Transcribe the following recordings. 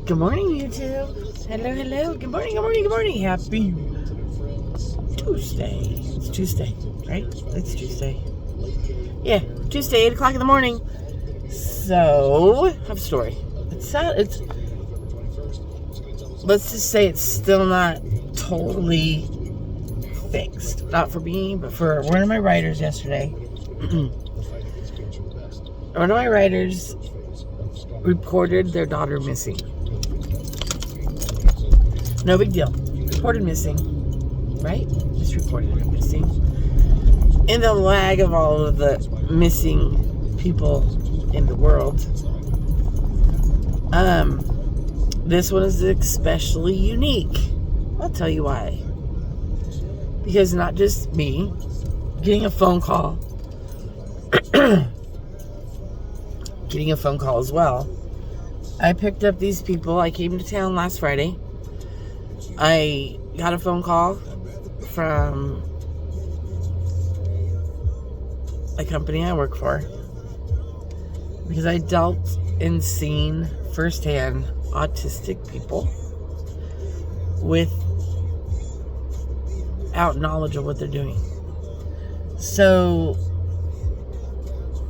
Good morning, YouTube. Hello. Good morning. Happy Tuesday. It's Tuesday, right? It's Tuesday. Yeah, Tuesday, 8 o'clock in the morning. So, I have a story. Let's just say it's still not totally fixed. Not for me, but for one of my writers yesterday. One of my writers reported their daughter missing. No big deal. Reported missing. Right? Just reported her missing. In the lag of all of the missing people in the world, this one is especially unique. I'll tell you why. Because not just me getting a phone call, as well. I picked up these people. I came to town last Friday. I got a phone call from a company I work for because I dealt and seen firsthand autistic people without knowledge of what they're doing. So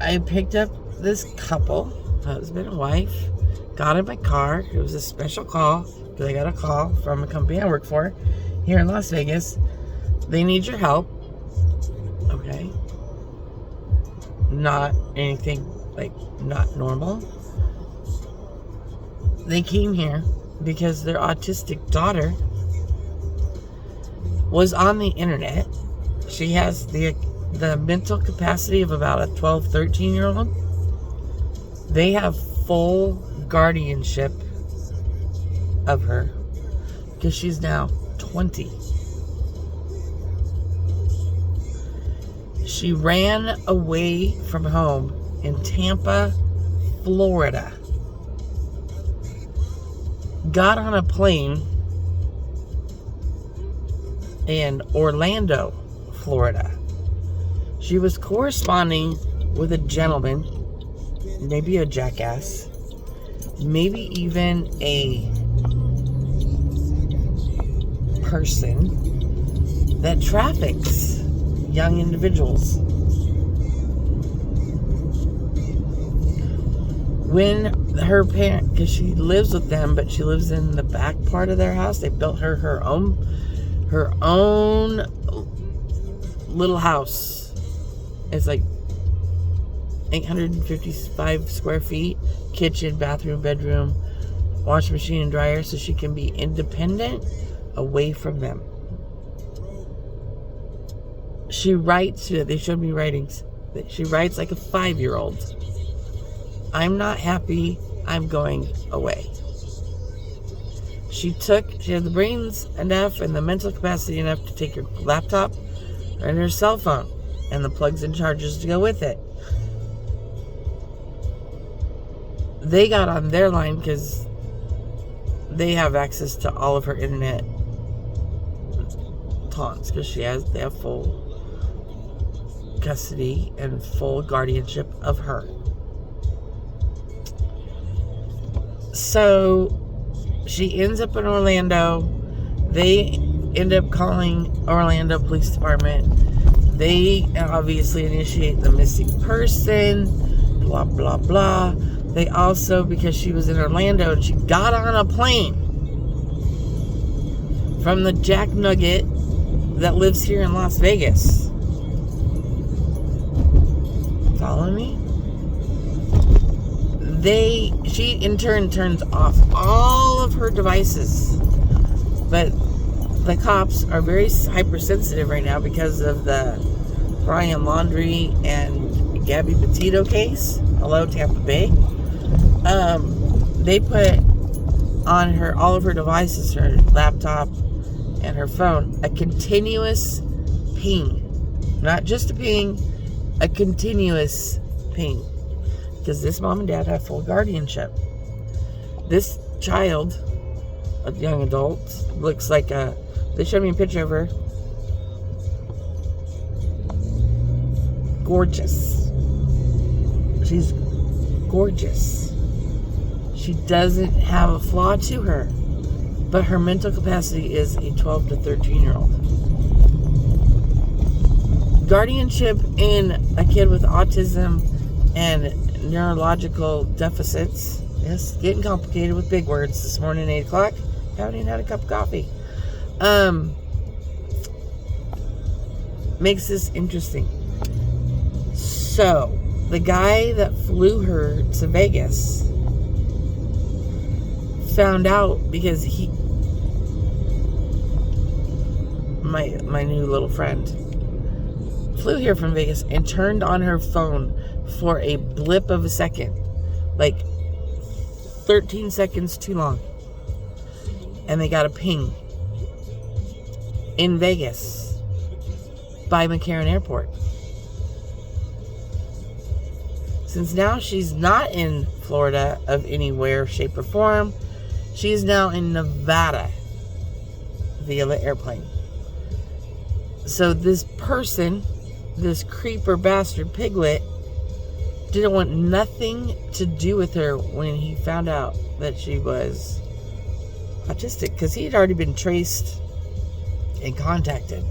I picked up this couple, husband and wife, got in my car. It was a special call because I got a call from a company I work for here in Las Vegas. They need your help. Okay. Not anything not normal. They came here because their autistic daughter was on the internet. She has the mental capacity of about a 12, 13-year-old. They have full guardianship of her because she's now 20. She ran away from home in Tampa, Florida. Got on a plane in Orlando, Florida. She was corresponding with a gentleman, maybe a jackass, maybe even a person that traffics young individuals. When her parent, because she lives with them, but she lives in the back part of their house, they built her own little house. It's like 855 square feet, kitchen, bathroom, bedroom, washing machine and dryer, so she can be independent away from them. She writes, they showed me writings, she writes like a 5-year-old. I'm not happy, I'm going away. She had the brains enough and the mental capacity enough to take her laptop and her cell phone and the plugs and chargers to go with it. They got on their line because they have access to all of her internet taunts because they have full custody and full guardianship of her. So she ends up in Orlando. They end up calling Orlando Police Department. They obviously initiate the missing person, blah, blah, blah. They also, because she was in Orlando and she got on a plane from the Jack Nugget that lives here in Las Vegas. Follow me? She in turn turns off all of her devices. But the cops are very hypersensitive right now because of the Brian Laundrie and Gabby Petito case. Hello, Tampa Bay. They put on all of her devices, her laptop and her phone, a continuous ping. Not just a ping, a continuous ping. Because this mom and dad have full guardianship. This child, a young adult, looks like they showed me a picture of her. Gorgeous. She's gorgeous. She doesn't have a flaw to her, but her mental capacity is a 12 to 13-year-old. Guardianship in a kid with autism and neurological deficits. Yes, getting complicated with big words this morning, 8 o'clock. Haven't even had a cup of coffee. Makes this interesting. So, the guy that flew her to Vegas found out because my new little friend flew here from Vegas and turned on her phone for a blip of a second, like 13 seconds too long, and they got a ping in Vegas by McCarran Airport. Since now she's not in Florida of anywhere, shape, or form, she's now in Nevada via the airplane. So this person, this creeper bastard piglet, didn't want nothing to do with her when he found out that she was autistic, because he had already been traced and contacted.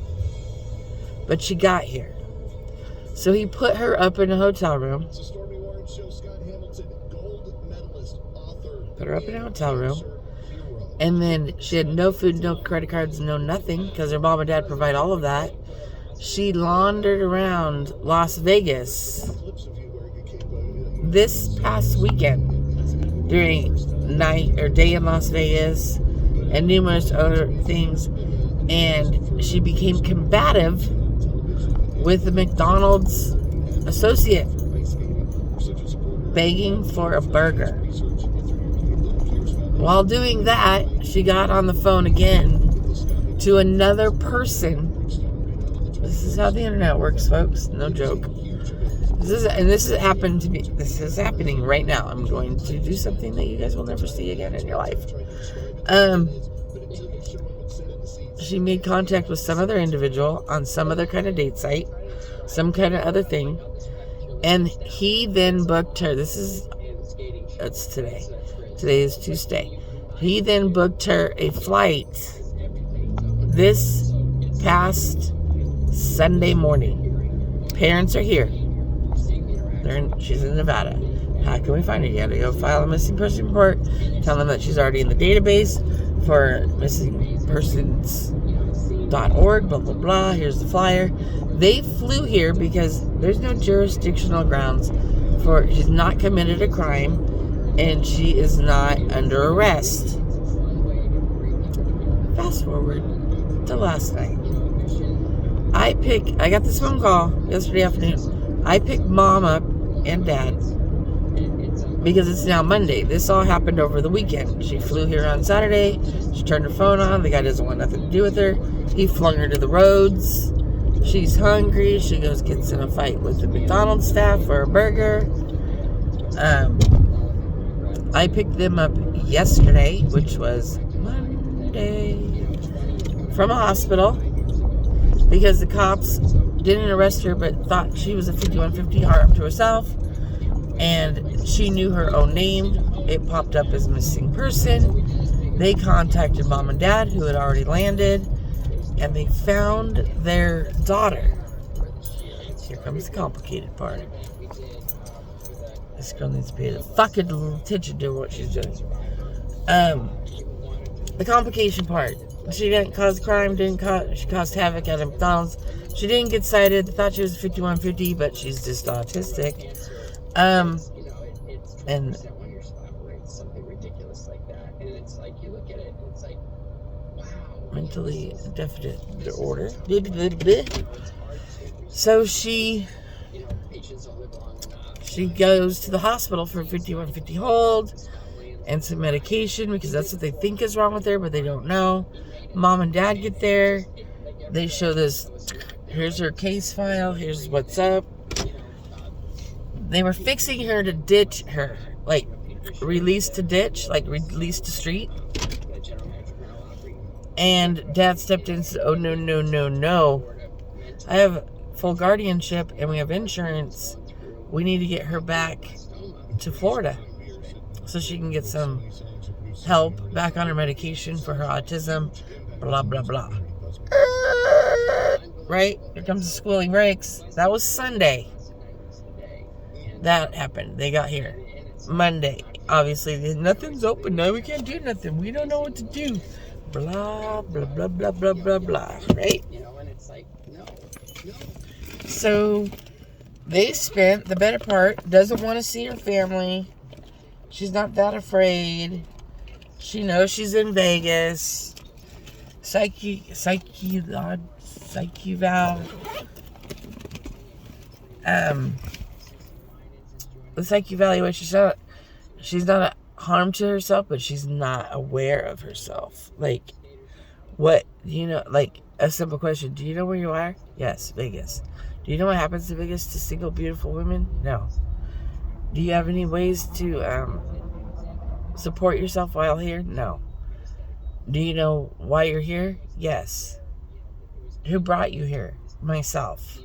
But she got here. So he put her up in a hotel room. Put her up in a hotel room. And then she had no food, no credit cards, no nothing, because her mom and dad provide all of that. She laundered around Las Vegas this past weekend during night or day in Las Vegas and numerous other things. And she became combative with the McDonald's associate, begging for a burger. While doing that, she got on the phone again to another person. This is how the internet works, folks. No joke. This is happening right now. I'm going to do something that you guys will never see again in your life. She made contact with some other individual on some other kind of date site, some kind of other thing, and he then booked her. That's today. Today is Tuesday. He then booked her a flight this past Sunday morning. Parents are here. She's in Nevada. How can we find her? You gotta go file a missing person report. Tell them that she's already in the database for missingpersons.org, blah, blah, blah. Here's the flyer. They flew here because there's no jurisdictional grounds for, she's not committed a crime and she is not under arrest. Fast forward to last night. I got this phone call yesterday afternoon. I picked mom up and dad because it's now Monday. This all happened over the weekend. She flew here on Saturday. She turned her phone on. The guy doesn't want nothing to do with her. He flung her to the roads. She's hungry. She gets in a fight with the McDonald's staff for a burger. I picked them up yesterday, which was Monday, from a hospital because the cops didn't arrest her but thought she was a 5150 harm to herself, and she knew her own name. It popped up as missing person. They contacted mom and dad, who had already landed, and they found their daughter. Here comes the complicated part. This girl needs to pay the fucking attention to what she's doing. The complication part. She didn't cause crime, she caused havoc at a McDonald's. She didn't get cited. They thought she was 5150, but she's just autistic. And mentally deficit disorder. So she goes to the hospital for a 5150 hold and some medication because that's what they think is wrong with her, but they don't know. Mom and dad get there. They show this. Here's her case file. Here's what's up. They were fixing her to ditch her. Like, release to ditch. Like, release to street. And dad stepped in and said, oh, no, no, no, no. I have full guardianship and we have insurance. We need to get her back to Florida. so she can get some help back on her medication for her autism, blah, blah, blah. Right? Here comes the squealing brakes. That was Sunday. That happened. They got here. Monday. Obviously, nothing's open now. We can't do nothing. We don't know what to do. Blah, blah, blah, blah, blah, blah, blah. Right? So, they spent the better part, doesn't want to see her family. She's not that afraid. She knows she's in Vegas. Psyche eval. The psych evaluation, she's not a harm to herself, but she's not aware of herself. Like, what, like a simple question. Do you know where you are? Yes, Vegas. Do you know what happens to Vegas to single, beautiful women? No. Do you have any ways to support yourself while here? No. Do you know why you're here? Yes. Who brought you here? Myself.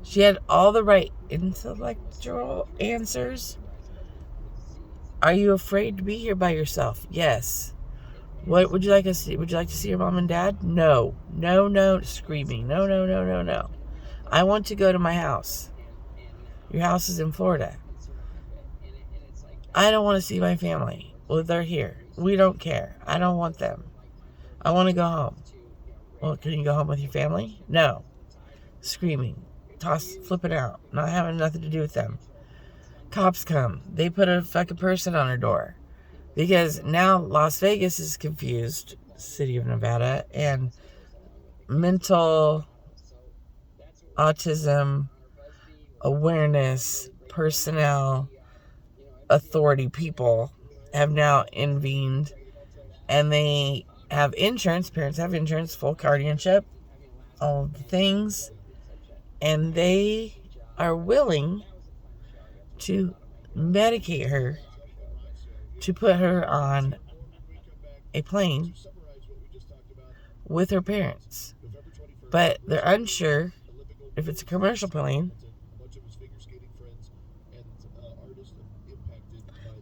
She had all the right intellectual answers. Are you afraid to be here by yourself? Yes. What would you like to see? Would you like to see your mom and dad? No. No, no. Screaming. No, no, no, no, no. I want to go to my house. Your house is in Florida. I don't want to see my family. Well, they're here. We don't care. I don't want them. I want to go home. Well, can you go home with your family? No. Screaming. Flipping out. Not having nothing to do with them. Cops come. They put a fucking person on her door. Because now Las Vegas is confused, city of Nevada, and mental autism awareness personnel authority people have now intervened, and they have insurance. Parents have insurance, full guardianship, all of the things, and they are willing to medicate her, to put her on a plane with her parents. But they're unsure if it's a commercial plane,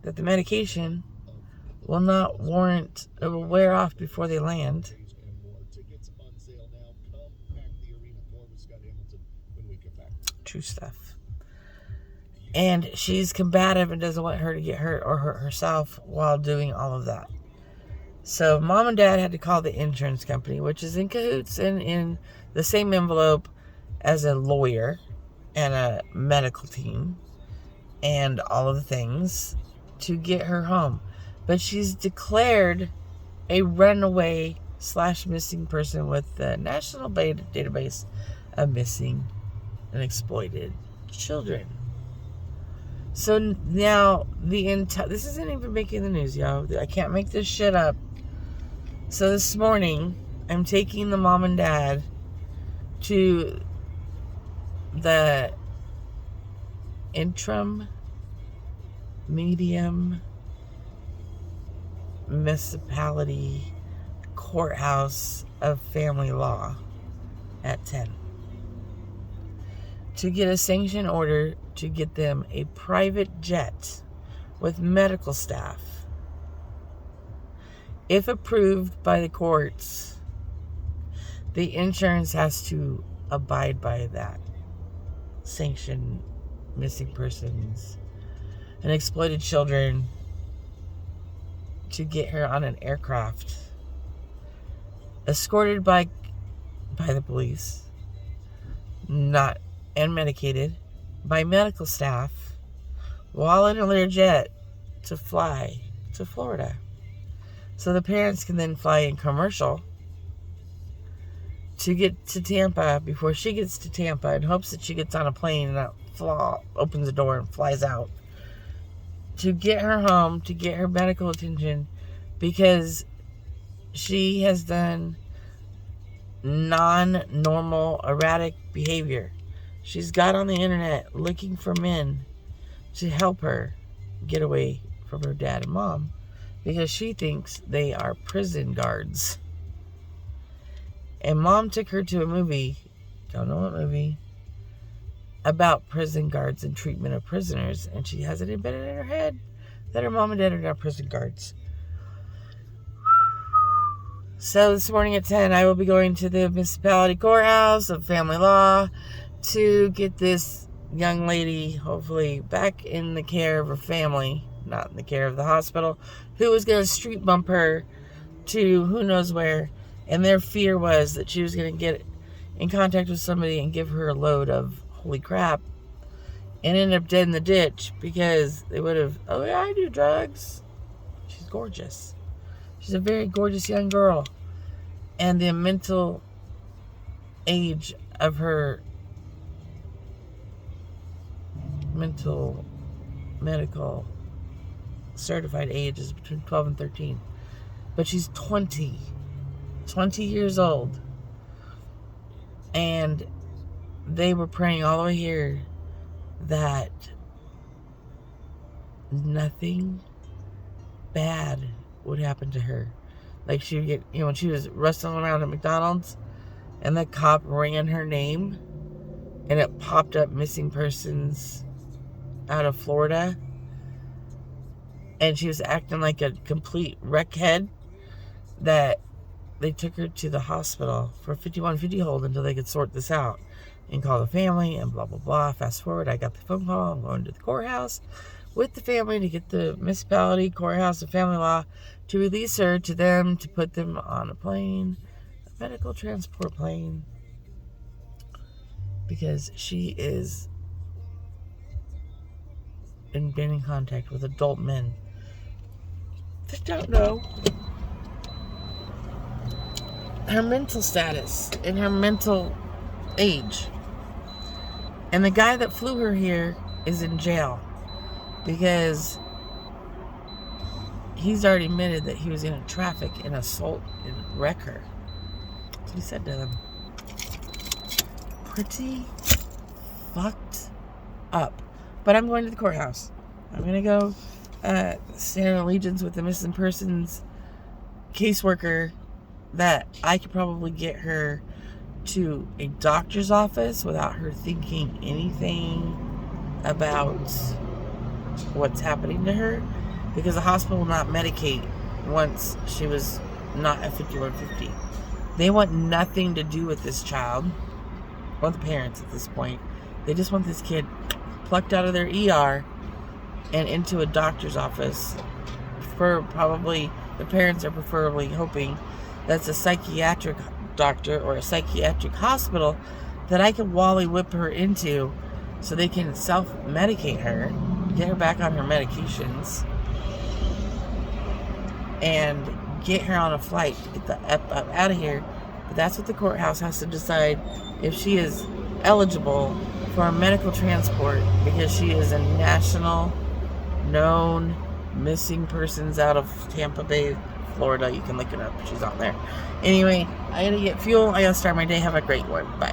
that the medication will not warrant, it will wear off before they land. True stuff. And she's combative and doesn't want her to get hurt or hurt herself while doing all of that. So mom and dad had to call the insurance company, which is in cahoots and in the same envelope as a lawyer and a medical team and all of the things, to get her home. But she's declared a runaway / missing person with the National Database of Missing and Exploited Children. So now this isn't even making the news, y'all. I can't make this shit up. So this morning, I'm taking the mom and dad to the interim medium municipality courthouse of family law at 10 to get a sanction order to get them a private jet with medical staff. If approved by the courts, the insurance has to abide by that. Sanction missing persons and exploited children, to get her on an aircraft escorted by the police, and medicated by medical staff while in a Learjet to fly to Florida. So the parents can then fly in commercial to get to Tampa before she gets to Tampa, in hopes that she gets on a plane and that opens the door and flies out, to get her home, to get her medical attention, because she has done non-normal, erratic behavior. She's got on the internet looking for men to help her get away from her dad and mom, because she thinks they are prison guards. And mom took her to a movie, don't know what movie, about prison guards and treatment of prisoners, and she has it embedded in her head that her mom and dad are now prison guards. So this morning at 10, I will be going to the municipality courthouse of family law to get this young lady, hopefully, back in the care of her family, not in the care of the hospital, who was going to street bump her to who knows where. And their fear was that she was going to get in contact with somebody and give her a load of holy crap and end up dead in the ditch because they would have, oh yeah, I do drugs. She's gorgeous. She's a very gorgeous young girl. And the mental age of her medical certified age is between 12 and 13. But she's 20 years old. And they were praying all the way here that nothing bad would happen to her. Like she would get, when she was wrestling around at McDonald's and the cop ran her name and it popped up missing persons out of Florida and she was acting like a complete wreckhead, that they took her to the hospital for a 5150 hold until they could sort this out and call the family and blah, blah, blah. Fast forward, I got the phone call. I'm going to the courthouse with the family to get the municipality courthouse of family law to release her to them, to put them on a plane, a medical transport plane, because she is been in contact with adult men that don't know her mental status and her mental age. And the guy that flew her here is in jail because he's already admitted that he was going to traffic and assault and wreck her. That's what he said to them. Pretty fucked up. But I'm going to the courthouse. I'm going to go stand in allegiance with the missing persons caseworker that I could probably get her to a doctor's office without her thinking anything about what's happening to her, because the hospital will not medicate once she was not at 5150. They want nothing to do with this child, or the parents at this point. They just want this kid plucked out of their ER and into a doctor's office. For probably, the parents are preferably hoping that's a psychiatric doctor or a psychiatric hospital that I can Wally whip her into so they can self-medicate her, get her back on her medications, and get her on a flight to get the up out of here. But that's what the courthouse has to decide, if she is eligible for a medical transport, because she is a national known missing persons out of Tampa Bay, Florida. You can look it up. She's on there. Anyway, I gotta get fuel. I gotta start my day. Have a great one. Bye.